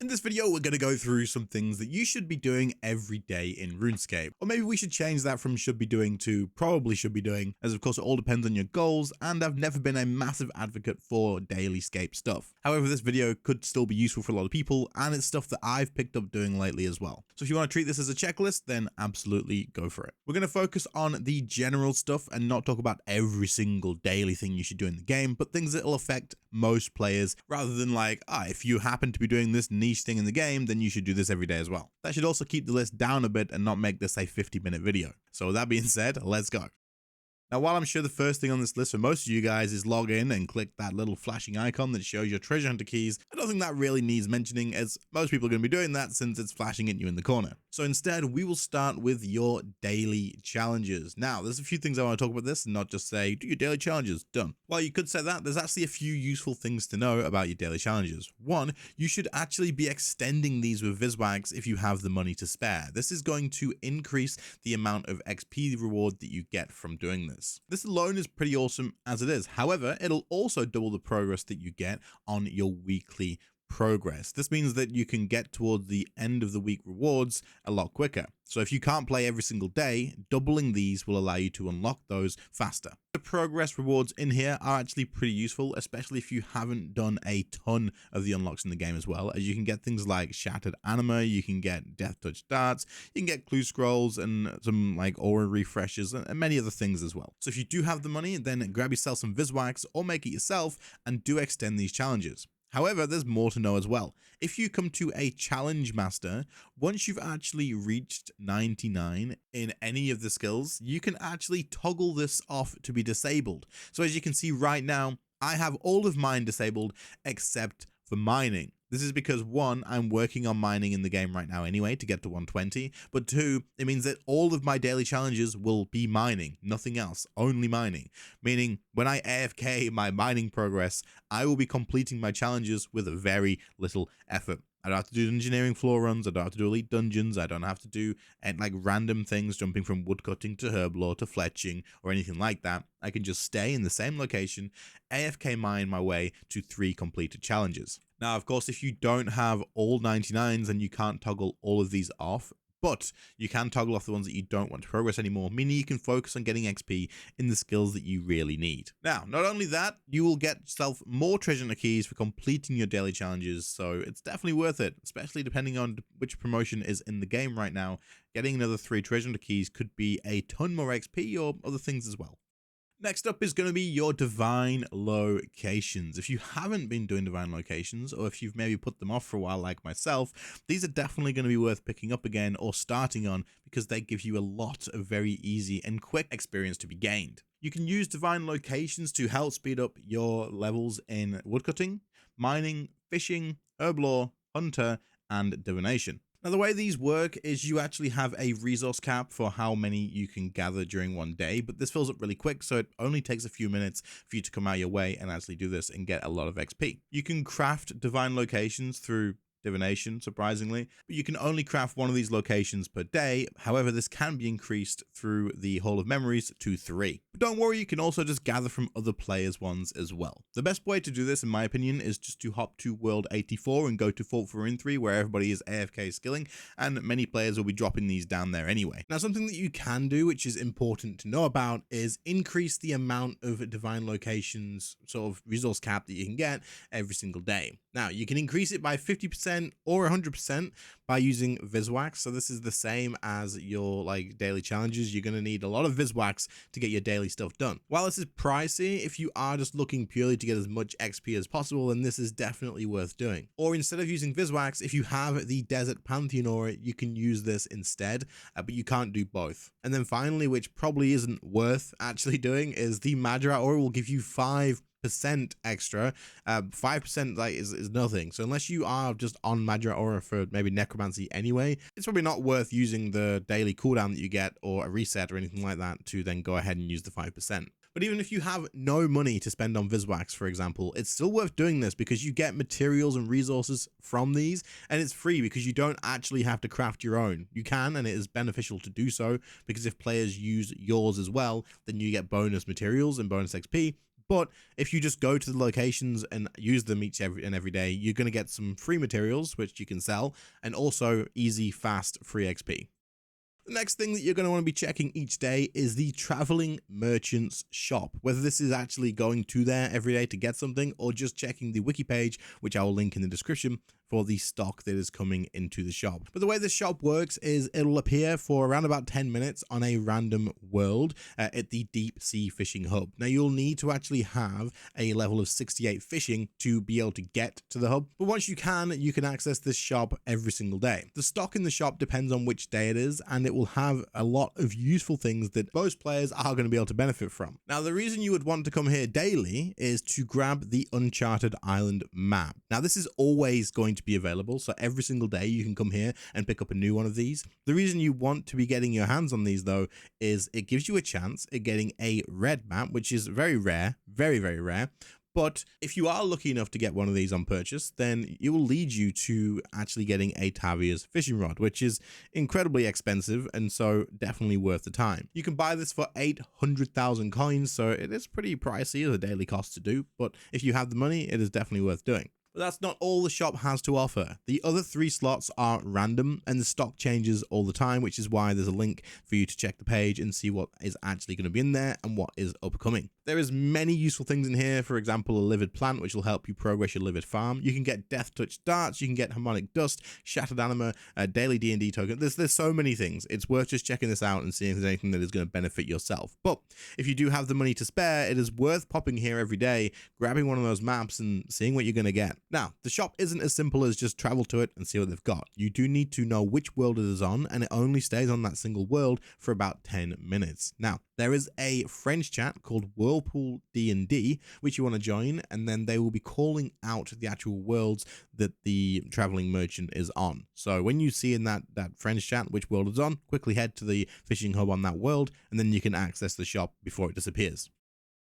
In this video, we're going to go through some things that you should be doing every day in RuneScape. Or maybe we should change that from should be doing to probably should be doing, as of course it all depends on your goals, and I've never been a massive advocate for Dailyscape stuff. However, this video could still be useful for a lot of people, and it's stuff that I've picked up doing lately as well. So if you want to treat this as a checklist, then absolutely go for it. We're going to focus on the general stuff and not talk about every single daily thing you should do in the game, but things that will affect most players, rather than like, if you happen to be doing this niche thing in the game, then you should do this every day as well. That should also keep the list down a bit and not make this a 50-minute video. So with that being said, let's go. Now, while I'm sure the first thing on this list for most of you guys is log in and click that little flashing icon that shows your treasure hunter keys, I don't think that really needs mentioning, as most people are going to be doing that since it's flashing at you in the corner. So instead, we will start with your daily challenges. Now, there's a few things I want to talk about this and not just say, do your daily challenges, done. While you could say that, there's actually a few useful things to know about your daily challenges. One, you should actually be extending these with Viswags if you have the money to spare. This is going to increase the amount of XP reward that you get from doing this. This alone is pretty awesome as it is. However, it'll also double the progress that you get on your weekly progress. This means that you can get towards the end of the week rewards a lot quicker. So if you can't play every single day, doubling these will allow you to unlock those faster. The progress rewards in here are actually pretty useful, especially if you haven't done a ton of the unlocks in the game as well, as you can get things like Shattered Anima, you can get Death Touch Darts, you can get Clue Scrolls and some like Aura Refreshes and many other things as well. So if you do have the money, then grab yourself some Viswags or make it yourself and do extend these challenges. However, there's more to know as well. If you come to a challenge master, once you've actually reached 99 in any of the skills, you can actually toggle this off to be disabled. So as you can see right now, I have all of mine disabled except for mining. This is because, one, I'm working on mining in the game right now anyway to get to 120, but two, it means that all of my daily challenges will be mining, nothing else, only mining. Meaning, when I AFK my mining progress, I will be completing my challenges with very little effort. I don't have to do engineering floor runs, I don't have to do elite dungeons, I don't have to do like random things jumping from woodcutting to herblore to fletching or anything like that. I can just stay in the same location, AFK mine my way to 3 completed challenges. Now, of course, if you don't have all 99s, then you can't toggle all of these off, but you can toggle off the ones that you don't want to progress anymore, meaning you can focus on getting XP in the skills that you really need. Now, not only that, you will get yourself more treasure hunter keys for completing your daily challenges, so it's definitely worth it, especially depending on which promotion is in the game right now. Getting another 3 treasure hunter keys could be a ton more XP or other things as well. Next up is going to be your divine locations. If you haven't been doing divine locations, or if you've maybe put them off for a while like myself, these are definitely going to be worth picking up again or starting on, because they give you a lot of very easy and quick experience to be gained. You can use divine locations to help speed up your levels in woodcutting, mining, fishing, herblore, hunter, and divination. Now, the way these work is you actually have a resource cap for how many you can gather during one day, but this fills up really quick, so it only takes a few minutes for you to come out your way and actually do this and get a lot of XP. You can craft divine locations through divination, surprisingly, but you can only craft 1 of these locations per day. However, this can be increased through the Hall of Memories to 3. But don't worry, you can also just gather from other players' ones as well. The best way to do this, in my opinion, is just to hop to World 84 and go to Fort for Rune 3, where everybody is AFK skilling, and many players will be dropping these down there anyway. Now, something that you can do, which is important to know about, is increase the amount of divine locations sort of resource cap that you can get every single day. Now, you can increase it by 50% or 100% by using Viswags. So this is the same as your like daily challenges. You're going to need a lot of Viswags to get your daily stuff done. While this is pricey, if you are just looking purely to get as much XP as possible, then this is definitely worth doing. Or instead of using Viswags, if you have the Desert Pantheon aura, you can use this instead, but you can't do both. And then finally, which probably isn't worth actually doing, is the Madra aura will give you 5% extra. 5% like is nothing. So unless you are just on Madra Aura for maybe necromancy anyway, it's probably not worth using the daily cooldown that you get or a reset or anything like that to then go ahead and use the 5%. But even if you have no money to spend on Viswags, for example, it's still worth doing this because you get materials and resources from these, and it's free because you don't actually have to craft your own. You can, and it is beneficial to do so, because if players use yours as well, then you get bonus materials and bonus XP, But if you just go to the locations and use them every day, you're going to get some free materials, which you can sell, and also easy, fast, free XP. The next thing that you're going to want to be checking each day is the traveling merchants shop, whether this is actually going to there every day to get something or just checking the wiki page, which I will link in the description, for the stock that is coming into the shop. But the way this shop works is it'll appear for around about 10 minutes on a random world at the deep sea fishing hub. Now you'll need to actually have a level of 68 fishing to be able to get to the hub, but once you can access this shop every single day. The stock in the shop depends on which day it is, and it will have a lot of useful things that most players are going to be able to benefit from. Now the reason you would want to come here daily is to grab the Uncharted Island map. Now this is always going to be available, so every single day you can come here and pick up a new one of these. The reason you want to be getting your hands on these though is it gives you a chance at getting a red map, which is very rare, very rare. But if you are lucky enough to get one of these on purchase, then it will lead you to actually getting a Tavier's fishing rod, which is incredibly expensive and so definitely worth the time. You can buy this for 800,000 coins, so it is pretty pricey as a daily cost to do, but if you have the money, it is definitely worth doing. But that's not all the shop has to offer. The other 3 slots are random and the stock changes all the time, which is why there's a link for you to check the page and see what is actually going to be in there and what is upcoming. There is many useful things in here, for example, a livid plant, which will help you progress your livid farm. You can get death touch darts, you can get harmonic dust, shattered anima, daily D&D token. There's so many things. It's worth just checking this out and seeing if there's anything that is going to benefit yourself. But if you do have the money to spare, it is worth popping here every day, grabbing one of those maps and seeing what you're going to get. Now, the shop isn't as simple as just travel to it and see what they've got. You do need to know which world it is on, and it only stays on that single world for about 10 minutes. Now, there is a French chat called Whirlpool D&D, which you want to join, and then they will be calling out the actual worlds that the traveling merchant is on. So when you see in that French chat which world it's on, quickly head to the fishing hub on that world, and then you can access the shop before it disappears.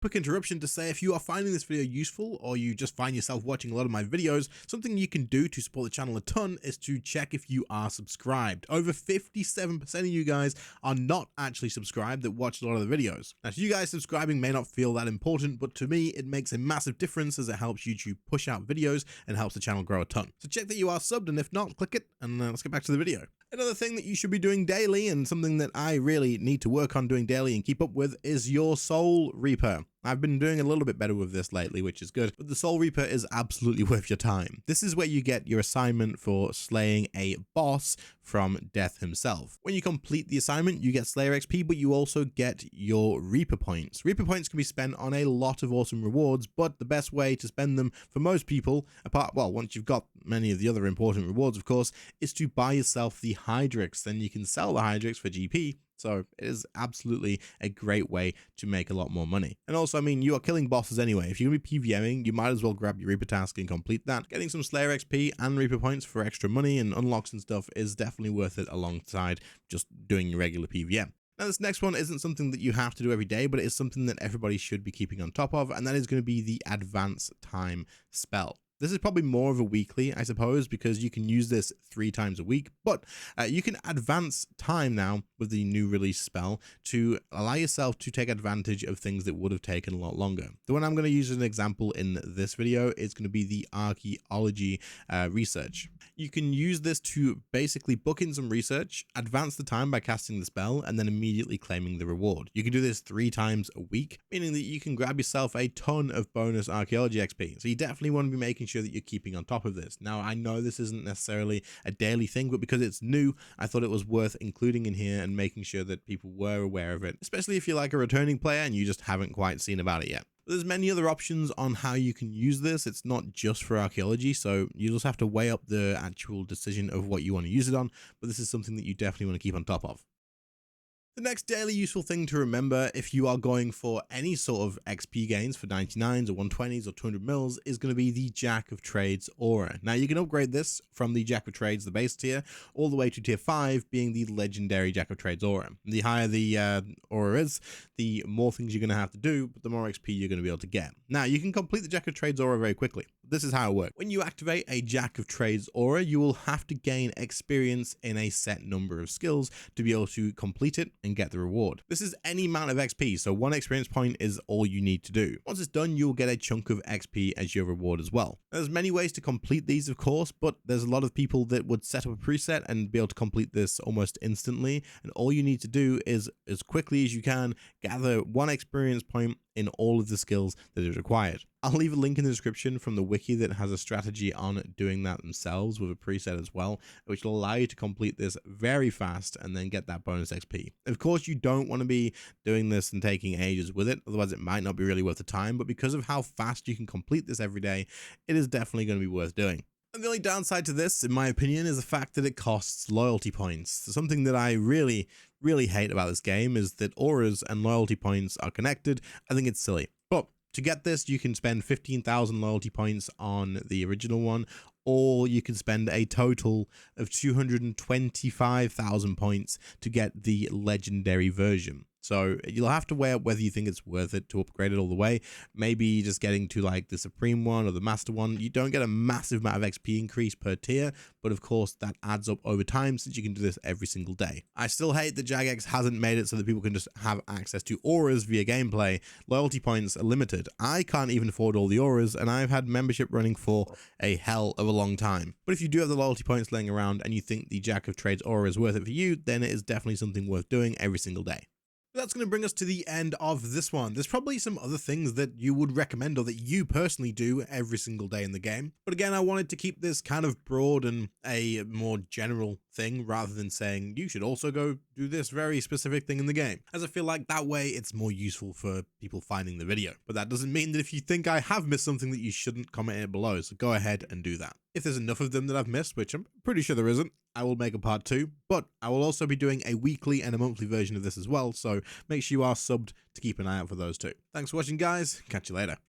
Quick interruption to say, if you are finding this video useful or you just find yourself watching a lot of my videos, something you can do to support the channel a ton is to check if you are subscribed. Over 57% of you guys are not actually subscribed that watch a lot of the videos. Now, to you guys, subscribing may not feel that important, but to me, it makes a massive difference as it helps YouTube push out videos and helps the channel grow a ton. So check that you are subbed, and if not, click it, and let's get back to the video. Another thing that you should be doing daily, and something that I really need to work on doing daily and keep up with, is your Soul Reaper. I've been doing a little bit better with this lately, which is good, but the Soul Reaper is absolutely worth your time. This is where you get your assignment for slaying a boss from Death himself. When you complete the assignment, you get Slayer XP, but you also get your Reaper points. Reaper points can be spent on a lot of awesome rewards, but the best way to spend them for most people, once you've got many of the other important rewards, of course, is to buy yourself the Hydrix. Then you can sell the Hydrix for GP. So it is absolutely a great way to make a lot more money. And also, I mean, you are killing bosses anyway. If you're going to be PVMing, you might as well grab your Reaper task and complete that. Getting some Slayer XP and Reaper points for extra money and unlocks and stuff is definitely worth it alongside just doing your regular PVM. Now, this next one isn't something that you have to do every day, but it is something that everybody should be keeping on top of, and that is going to be the Advance Time spell. This is probably more of a weekly, I suppose, because you can use this 3 times a week, but you can advance time now with the new release spell to allow yourself to take advantage of things that would have taken a lot longer. The one I'm going to use as an example in this video is going to be the archaeology research. You can use this to basically book in some research, advance the time by casting the spell, and then immediately claiming the reward. You can do this 3 times a week, meaning that you can grab yourself a ton of bonus archaeology XP. So you definitely want to be making sure that you're keeping on top of this. Now, I know this isn't necessarily a daily thing, but because it's new, I thought it was worth including in here and making sure that people were aware of it, especially if you're like a returning player and you just haven't quite seen about it yet. There's many other options on how you can use this. It's not just for archaeology, so you just have to weigh up the actual decision of what you want to use it on, but this is something that you definitely want to keep on top of. The next daily useful thing to remember if you are going for any sort of XP gains for 99s or 120s or 200 mils is going to be the Jack of Trades aura. Now you can upgrade this from the Jack of Trades, the base tier, all the way to tier 5 being the legendary Jack of Trades aura. The higher the aura is, the more things you're going to have to do, but the more XP you're going to be able to get. Now you can complete the Jack of Trades aura very quickly. This is how it works. When you activate a Jack of Trades aura, you will have to gain experience in a set number of skills to be able to complete it and get the reward. This is any amount of XP, so 1 experience point is all you need to do. Once it's done, you'll get a chunk of XP as your reward as well. There's many ways to complete these, of course, but there's a lot of people that would set up a preset and be able to complete this almost instantly, and all you need to do is, as quickly as you can, gather 1 experience point in all of the skills that is required. I'll leave a link in the description from the wiki that has a strategy on doing that themselves with a preset as well, which will allow you to complete this very fast and then get that bonus XP. Of course, you don't want to be doing this and taking ages with it, otherwise it might not be really worth the time, but because of how fast you can complete this every day, it is definitely going to be worth doing. And the only downside to this, in my opinion, is the fact that it costs loyalty points. Something that I really hate about this game is that auras and loyalty points are connected. I think it's silly. But to get this, you can spend 15,000 loyalty points on the original one, or you can spend a total of 225,000 points to get the legendary version. So you'll have to weigh up whether you think it's worth it to upgrade it all the way. Maybe just getting to like the Supreme one or the Master one. You don't get a massive amount of XP increase per tier, but of course that adds up over time since you can do this every single day. I still hate that Jagex hasn't made it so that people can just have access to auras via gameplay. Loyalty points are limited. I can't even afford all the auras, and I've had membership running for a hell of a long time. But if you do have the loyalty points laying around and you think the Jack of Trades aura is worth it for you, then it is definitely something worth doing every single day. That's going to bring us to the end of this one. There's probably some other things that you would recommend or that you personally do every single day in the game. But again, I wanted to keep this kind of broad and a more general thing rather than saying you should also go do this very specific thing in the game, as I feel like that way it's more useful for people finding the video. But that doesn't mean that if you think I have missed something that you shouldn't comment it below, so go ahead and do that. If there's enough of them that I've missed, which I'm pretty sure there isn't, I will make a part 2, but I will also be doing a weekly and a monthly version of this as well, so make sure you are subbed to keep an eye out for those too. Thanks for watching, guys. Catch you later.